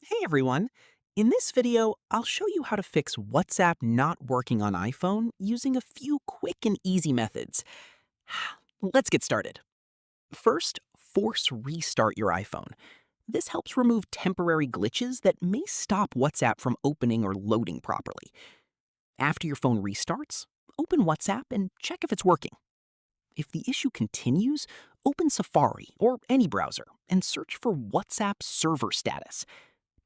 Hey everyone! In this video, I'll show you how to fix WhatsApp not working on iPhone using a few quick and easy methods. Let's get started. First, force restart your iPhone. This helps remove temporary glitches that may stop WhatsApp from opening or loading properly. After your phone restarts, open WhatsApp and check if it's working. If the issue continues, open Safari or any browser and search for WhatsApp server status.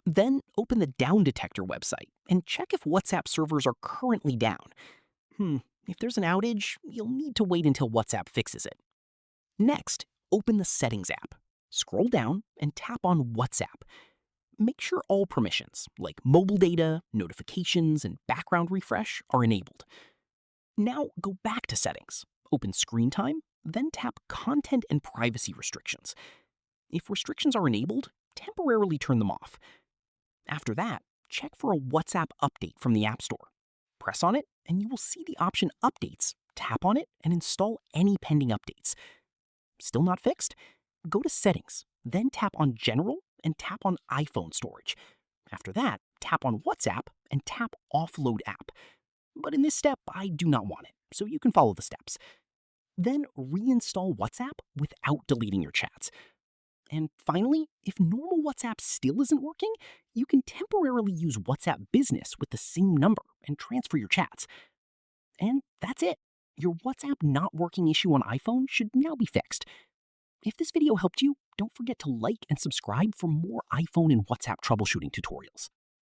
Then open the Down Detector website and check if WhatsApp servers are currently down. If there's an outage, you'll need to wait until WhatsApp fixes it. Next, open the Settings app. Scroll down and tap on WhatsApp. Make sure all permissions, like mobile data, notifications, and background refresh, are enabled. Now go back to Settings, open Screen Time, then tap Content and Privacy Restrictions. If restrictions are enabled, temporarily turn them off. After that, check for a WhatsApp update from the App Store. Press on it, and you will see the option Updates. Tap on it and install any pending updates. Still not fixed? Go to Settings, then tap on General and tap on iPhone storage. After that, tap on WhatsApp and tap Offload App. But in this step, I do not want it, so you can follow the steps. Then reinstall WhatsApp without deleting your chats. And finally, if normal WhatsApp still isn't working, you can temporarily use WhatsApp Business with the same number and transfer your chats. And that's it. Your WhatsApp not working issue on iPhone should now be fixed. If this video helped you, don't forget to like and subscribe for more iPhone and WhatsApp troubleshooting tutorials.